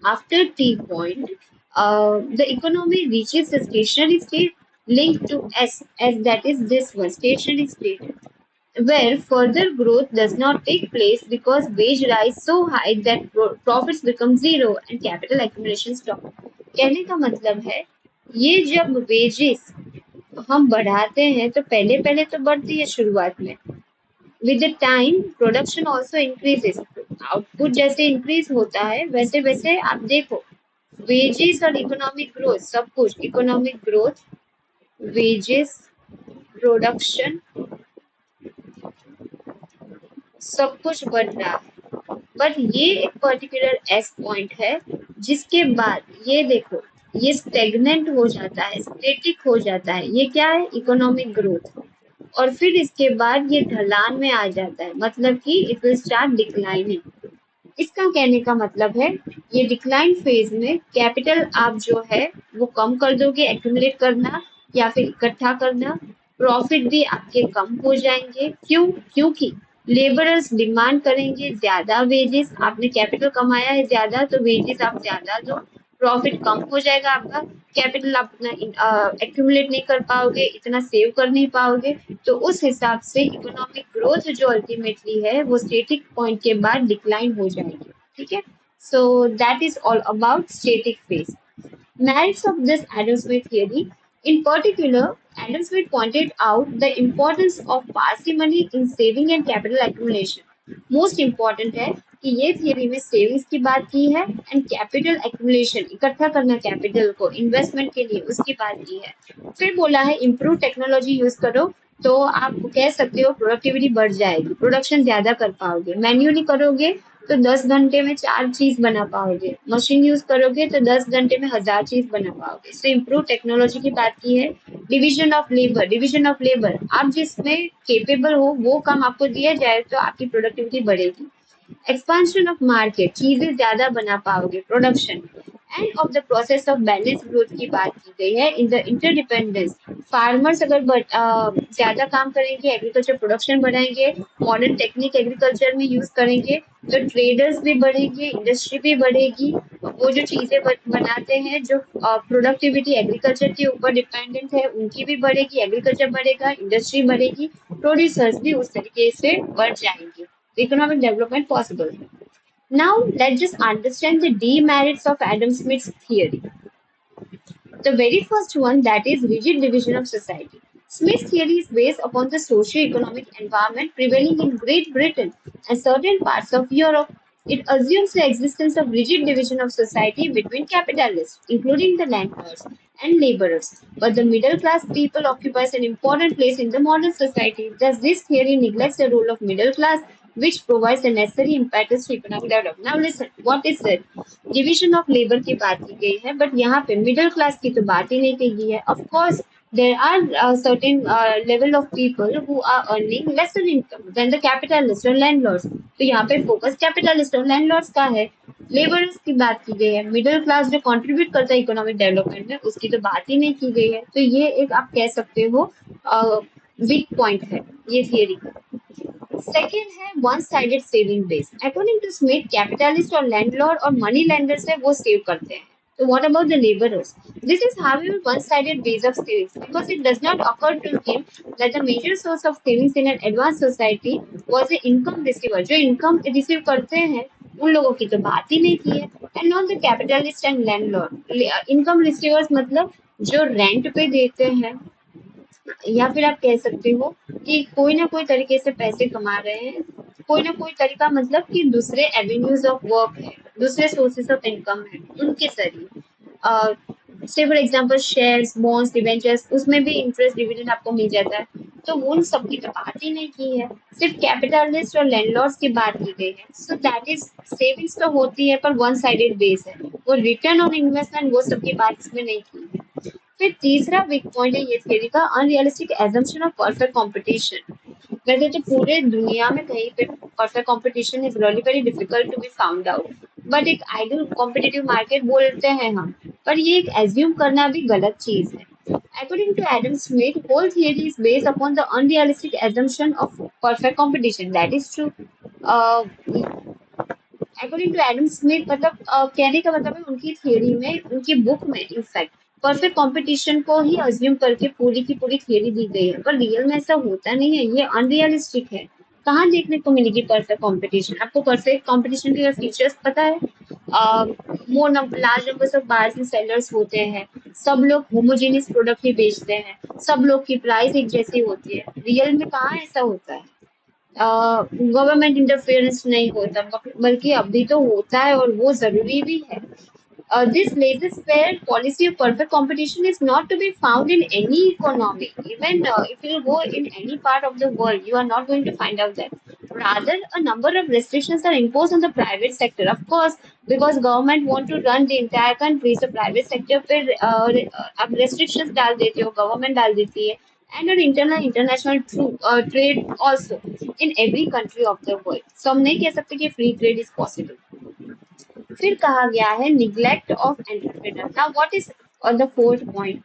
After t point, the economy reaches the stationary state linked to s, as that is this one, stationary state, where further growth does not take place because wage rise so high that profits become zero and capital accumulation stop. कहने का मतलब है ये जब wages हम बढ़ाते हैं तो पहले पहले तो बढ़ती है शुरुआत में. With the time production also increases. Output जैसे इंक्रीज होता है वैसे वैसे आप देखो वेजेस और इकोनॉमिक ग्रोथ सब कुछ इकोनॉमिक ग्रोथ वेजेस प्रोडक्शन सब कुछ बढ़ रहा है. बट ये एक पर्टिकुलर एस पॉइंट है जिसके बाद ये देखो ये स्टेगनेंट हो जाता है स्टेटिक हो जाता है. ये क्या है? Economic growth. और फिर इसके बाद ये ढलान में आ जाता है मतलब कि इट विल स्टार्ट डिक्लाइनिंग. इसका कहने का मतलब है ये डिक्लाइन फेज में कैपिटल आप जो है वो कम कर दोगे एक्यूमुलेट करना या फिर इकट्ठा करना. प्रॉफिट भी आपके कम हो जाएंगे. क्यों? क्योंकि लेबरर्स डिमांड करेंगे ज्यादा वेजेस. आपने कैपिटल कमाया है ज्यादा तो वेजेस आप ज्यादा दो. प्रॉफिट कम हो जाएगा आपका. कैपिटल आप उतना एक्यूमुलेट नहीं कर पाओगे इतना सेव कर नहीं पाओगे. तो उस हिसाब से इकोनॉमिक ग्रोथ जो अल्टीमेटली है वो स्टेटिक पॉइंट के बाद डिक्लाइन हो जाएगी. ठीक है. सो that is all about static phase. Merits of this Adam Smith theory. In particular, Adam Smith pointed out the importance of parsimony in saving and capital accumulation. Most important है कि ये theory में savings की बात की है and capital accumulation इकट्ठा करना कैपिटल को इन्वेस्टमेंट के लिए उसकी बात की है. फिर बोला है इम्प्रूव टेक्नोलॉजी यूज करो तो आप कह सकते हो प्रोडक्टिविटी बढ़ जाएगी प्रोडक्शन ज्यादा कर पाओगे. मैन्युअली करोगे तो 10 घंटे में 4 चीज बना पाओगे. मशीन यूज करोगे तो 10 घंटे में 1000 चीज बना पाओगे. सो इम्प्रूव टेक्नोलॉजी की बात की है. डिवीजन ऑफ लेबर आप जिसमें केपेबल हो वो काम आपको दिया जाए तो आपकी प्रोडक्टिविटी बढ़ेगी. एक्सपांशन ऑफ मार्केट चीजें ज्यादा बना पाओगे production end of the process of balance growth की बात की गई है इन द इंटरडिपेंडेंस। फार्मर्स अगर ज्यादा काम करेंगे, एग्रीकल्चर प्रोडक्शन बढ़ाएंगे, मॉडर्न टेक्निक एग्रीकल्चर में यूज करेंगे, तो ट्रेडर्स भी बढ़ेंगे, इंडस्ट्री भी बढ़ेगी। वो जो चीजें बनाते हैं, जो प्रोडक्टिविटी एग्रीकल्चर के ऊपर डिपेंडेंट है, उनकी भी बढ़ेगी, एग्रीकल्चर बढ़ेगा, इंडस्ट्री बढ़ेगी, प्रोड्यूसर्स भी उस तरीके से बढ़ जाएंगे, इकोनॉमिक डेवलपमेंट पॉसिबल है। Now let's just understand the demerits of Adam Smith's theory. The very first one, that is rigid division of society. Smith's theory is based upon the socio-economic environment prevailing in Great Britain and certain parts of Europe. It assumes the existence of rigid division of society between capitalists, including the landlords and laborers. But the middle class people occupies an important place in the modern society. Thus, this theory neglects the role of middle class, which provides the necessary impetus to economic development. Now, listen, what is it? Division of labour की बात की गई है, but यहाँ पे middle class की तो बात ही नहीं की गई है। Of course there are certain level of people who are earning lesser income than the capitalist और लैंडलॉर्ड्स, तो यहाँ पे फोकस कैपिटलिस्ट और लैंडलॉर्ड्स का है। लेबरर्स की बात की गई है, मिडिल क्लास जो कंट्रीब्यूट करता है इकोनॉमिक डेवलपमेंट में, उसकी तो बात ही नहीं की गई है। तो ये एक आप कह सकते हो वीक पॉइंट है ये थियरी का। सेकेंड है one sided saving base. According to Smith, capitalist और लैंडलॉर्ड और मनी लेंडर्स है वो सेव करते हैं। So what about the laborers? This is however one-sided base of savings because it does not occur to him that the major source of savings in an advanced society was the income receiver. जो income receive करते हैं उन लोगों की तो बात ही नहीं की है, and not the capitalist and landlord. Income receivers मतलब जो रेंट पे देते हैं, या फिर आप कह सकते हो कि कोई ना कोई तरीके से पैसे कमा रहे हैं। कोई ना कोई तरीका मतलब कि दूसरे एवेन्यूज ऑफ वर्क है, दूसरे सोर्सेस ऑफ इनकम है, उनके जरिए से for example shares, bonds, debentures, उसमें भी इंटरेस्ट डिविडेंड आपको मिल जाता है। तो वो उन सब की तो बात ही नहीं की है, सिर्फ कैपिटलिस्ट और लैंडलॉर्ड्स की बात की गई है। सो दैट इज सेविंग्स तो होती है पर वन साइडेड बेस है, वो रिटर्न ऑन इन्वेस्टमेंट वो सब की बात इसमें नहीं की है। फिर तीसरा वीक पॉइंट है ये थ्योरी का, unrealistic assumption of perfect competition. वैसे तो पूरे दुनिया में कहीं पे perfect competition is really very difficult to be found out, but एक आइडियल कॉम्पिटिटिव मार्केट बोलते हैं हम, पर ये एक एज्यूम करना भी गलत चीज है। According to Adam Smith, whole theory is based upon the unrealistic assumption of perfect competition. That is true. Uh, according to Adam Smith मतलब कहने का मतलब है उनकी थियरी में, उनकी बुक में इनफैक्ट परफेक्ट कंपटीशन को ही अज्यूम करके पूरी की पूरी थियरी दी गई है, पर रियल में ऐसा होता नहीं है, ये अनरियलिस्टिक है। कहाँ देखने को मिलेगी परफेक्ट कंपटीशन? आपको परफेक्ट कंपटीशन के फीचर्स पता है? मोर large numbers of buyers and sellers होते हैं, सब लोग होमोजेनियस प्रोडक्ट ही बेचते हैं, सब लोग की प्राइस एक जैसी होती है। रियल में कहाँ ऐसा होता है? गवर्नमेंट इंटरफेरेंस नहीं होता, बल्कि अभी तो होता है और वो जरूरी भी है। This laissez-faire policy of perfect competition is not to be found in any economy. Even if you go in any part of the world, you are not going to find out that. Rather, a number of restrictions are imposed on the private sector. Of course, because government want to run the entire country, so private sector पे अब restrictions डाल देते हो, government डाल देती है, and on international trade also in every country of the world. So हम नहीं कह सकते कि free trade is possible. फिर कहा गया है neglect of entrepreneur. Now what is the fourth point?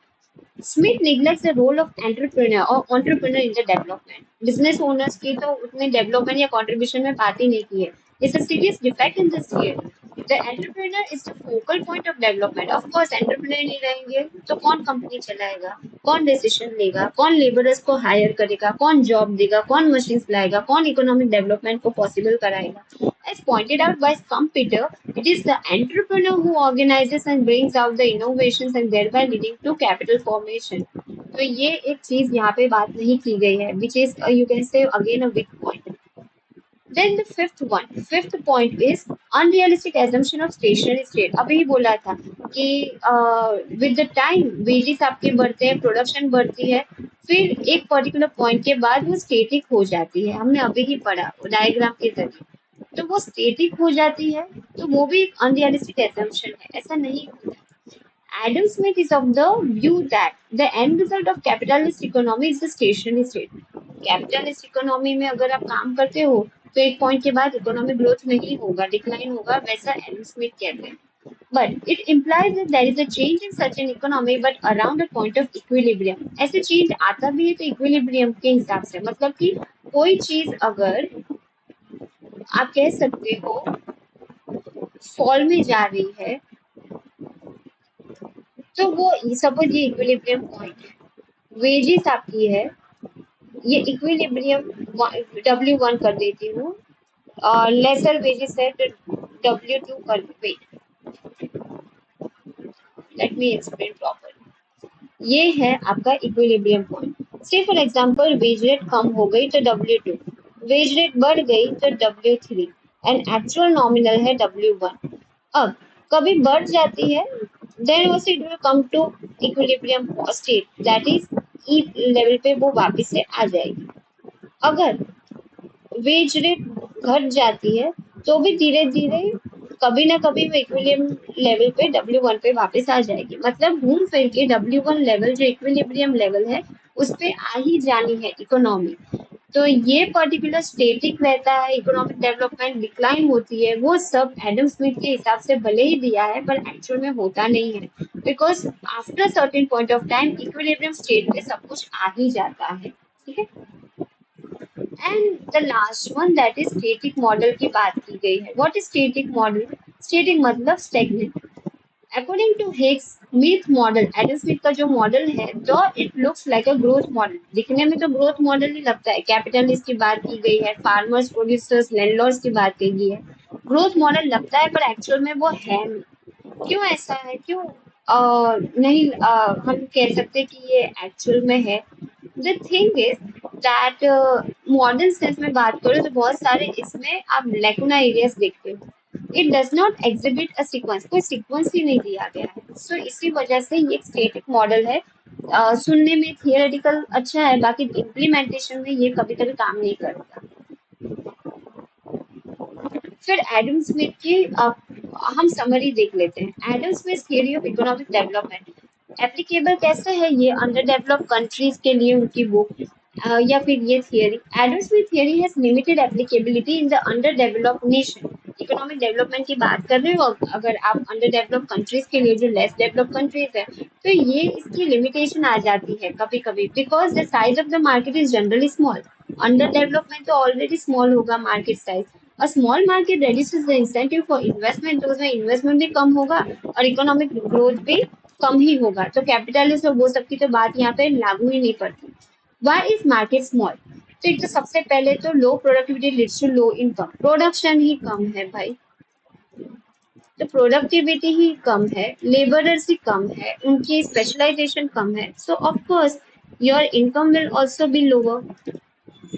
Smith neglects the role of entrepreneur और entrepreneur in the development. Business owners की तो उतने डेवलपमेंट या कंट्रीब्यूशन में बात ही नहीं की है। It's a serious defect in this theory. The entrepreneur is the focal point of development. Of course entrepreneur नहीं रहेंगे तो कौन कंपनी चलाएगा, कौन डिसीजन लेगा, कौन लेबरर्स को हायर करेगा, कौन जॉब देगा, कौन मशीन लाएगा, कौन इकोनॉमिक डेवलपमेंट को पॉसिबल कराएगा? As pointed out by Schumpeter, it is the entrepreneur who organizes and brings out the innovations and thereby leading to capital formation. तो ये एक चीज यहाँ पे बात नहीं की गई है, which is you can say again a weak point. Then the fifth point is unrealistic assumption of stationary state. अभी बोला था कि with the time wages आपके बढ़ते हैं, प्रोडक्शन बढ़ती है, फिर एक पर्टिकुलर पॉइंट के बाद वो स्टेटिक हो जाती है। हमने अभी ही पढ़ा डायग्राम के जरिए, तो वो स्टेटिक हो जाती है, तो वो भी एक अनरियलिस्टिक एजम्पशन है, ऐसा नहीं होता। Adam Smith is of the view that the end result of capitalist economy is the stationary state. Capitalist economy में अगर आप काम करते हो तो एक पॉइंट के बाद इकोनॉमिक ग्रोथ नहीं होगा, डिक्लाइन होगा, वैसा एडम स्मिथ कहते हैं। but it implies that there is a change in such an economy but around a point of equilibrium. ऐसे चेंज आता भी है तो इक्विलिब्रियम के हिसाब से, मतलब कि कोई चीज अगर आप कह सकते हो फॉल में जा रही है तो वो सपोज ये इक्विलिब्रियम पॉइंट है, वेजेस आपकी है, ये इक्विलिब्रियम W1 कर देती हूँ और लेसर वेजेस है तो W2 कर, wait let me explain proper. ये है आपका equilibrium point. Say for example wage rate कम हो गई तो W2, वेज रेट बढ़ गई तो W3 एंड एक्चुअल नॉमिनल है W1। अब कभी बढ़ जाती है then also it will come to equilibrium state, that is E level पे वो वापस से आ जाएगी। अगर वेज रेट घट जाती है तो भी धीरे धीरे कभी ना कभी वो इक्विलिब्रियम लेवल पे W1 पे वापस आ जाएगी, मतलब घूम फिर के W1 लेवल जो इक्विलिब्रियम लेवल है उस पे आ ही जानी है इकोनॉमी। तो ये पर्टिकुलर स्टेटिक रहता है, इकोनॉमिक डेवलपमेंट डिक्लाइन होती है, वो सब एडम स्मिथ के हिसाब से भले ही दिया है पर एक्चुअल में होता नहीं है, because after certain point of time equilibrium state पे सब कुछ आ ही जाता है। ठीक है। And the last one that is static model की बात की गई है। What is static model? Static मतलब stagnant. According to Higgs Smith model, Adam Smith का जो मॉडल है, though it looks like a growth model, दिखने में तो ग्रोथ मॉडल ही लगता है, कैपिटलिस्ट की बात की गई है, फार्मर्स प्रोड्यूसर्स लैंडलॉर्ड्स की बात की गई है, ग्रोथ मॉडल लगता है पर एक्चुअल में वो है नहीं। क्यों ऐसा है? क्यों नहीं हम कह सकते कि ये एक्चुअल में है? The thing is that modern sense में बात करो तो बहुत सारे इसमें आप लैकुना एरियाज देखते हो। It does not exhibit a sequence, कोई सीक्वेंस ही नहीं दिया गया है। सो इसी वजह से ये एक स्टैटिक मॉडल है। सुनने में थियोरेटिकल अच्छा है, बाकी इम्प्लीमेंटेशन में ये कभी कभी काम नहीं करता। फिर एडम स्मिथ की हम समरी देख लेते हैं। Adam Smith theory of economic development applicable कैसे है ये अंडर डेवलप्ड कंट्रीज के लिए, उनकी बुक या फिर ये theory. Adam Smith theory has limited applicability in the under developed nation. Economic development की बात कर रहे हो अगर आप अंडर डेवलप्ड कंट्रीज के लिए, जो लेस डेवलप्ड कंट्रीज है, तो ये इसकी लिमिटेशन आ जाती है कभी कभी, because the size of the market is generally small. Under development तो ऑलरेडी स्मॉल होगा market size. A small market reduces the incentive for investment, तो उसमें इन्वेस्टमेंट भी कम होगा और इकोनॉमिक ग्रोथ भी कम ही होगा, तो कैपिटलिस्ट और वो सब की तो बात यहाँ पे लागू ही नहीं पड़ती। Why is market small? तो एक तो सबसे पहले तो low productivity leads to low income, production ही कम है भाई, तो प्रोडक्टिविटी ही कम है, लेबरर्स ही कम है, उनकी स्पेशलाइजेशन कम है, सो of course your income will also be lower.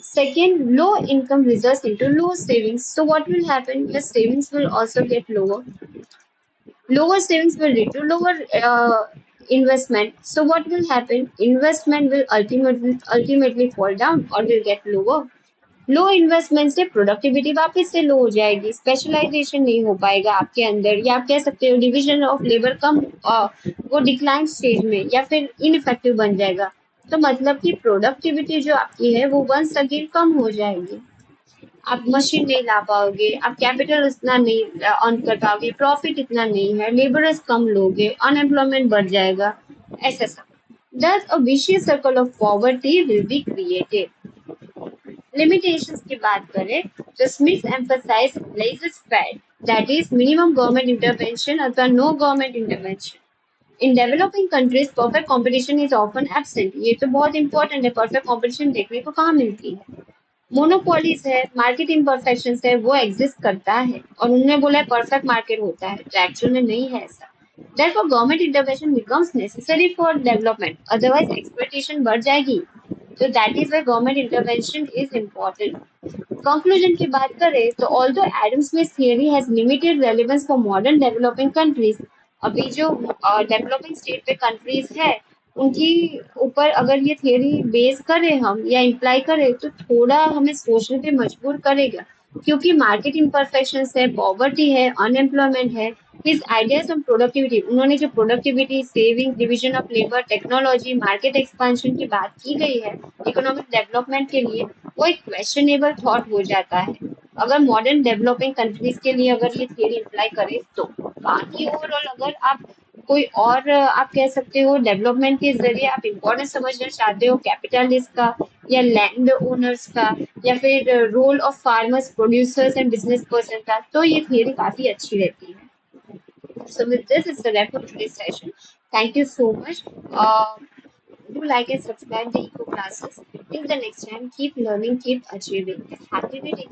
Second, low income results into low savings. So what will happen? Your savings will also get lower. Lower savings will lead to lower investment. So what will happen? Investment will ultimately fall down or will get lower. Low investment से productivity वापस से लो हो जाएगी, specialisation नहीं हो पाएगा आपके अंदर, या आप कह सकते हो डिविजन ऑफ लेबर कम वो डिक्लाइन स्टेज में या फिर इनइफेक्टिव बन जाएगा। तो मतलब कि प्रोडक्टिविटी जो आपकी है वो वंस अगेन कम हो जाएगी, आप मशीन नहीं ला पाओगे, आप कैपिटल इतना नहीं अर्न कर पाओगे, प्रॉफिट इतना नहीं है, लेबरर्स कम लोगे, अनएम्प्लॉयमेंट बढ़ जाएगा, ऐसा सब। Thus, a vicious circle of poverty will be created. Limitations की बात करें तो Smith emphasize laissez-faire, that is minimum government intervention अथवा no government intervention. In developing countries, perfect competition is often absent. ये तो बहुत important है, perfect competition देखने को कहाँ मिलती है? मोनोपोलीज है, मार्केट इम्परफेक्शंस है, वो एग्जिस्ट करता है और उन्होंने बोला है परफेक्ट मार्केट होता है, तो एक्चुअल में नहीं है ऐसा। Therefore, government intervention becomes necessary for development. Otherwise, exploitation बढ़ जाएगी। So that is why government intervention is important. Conclusion की बात करें तो although Adam Smith's theory has limited relevance for modern developing countries, अभी जो डेवलपिंग स्टेट पे countries है उनकी ऊपर अगर ये थियरी बेस करें हम या इम्प्लाई करें तो थोड़ा हमें सोचने पे मजबूर करेगा, क्योंकि मार्केट इम्परफेक्शंस है, पॉवर्टी है, अनएम्प्लॉयमेंट है। हिज आइडियाज ऑन प्रोडक्टिविटी, उन्होंने जो productivity, saving, division of labour, technology, market expansion की बात की गई है इकोनॉमिक डेवलपमेंट के लिए, वो एक क्वेश्चनेबल थॉट हो जाता है। अगर मॉडर्न डेवलपिंग कंट्रीज के लिए अगर ये थियरी अप्लाई करें तो बाकी ओवरऑल अगर आप कोई और आप कह सकते हो डेवलपमेंट के जरिए आप इम्पोर्टेंस समझना चाहते हो कैपिटलिस्ट का या लैंड ओनर्स का या फिर role of farmers producers and business person का, तो ये थियरी काफी अच्छी रहती है. So with this, it's the wrap of today's session. Thank you so much. Do like and subscribe the Eco Classes. Till the next time, keep learning, keep achieving. Happy reading.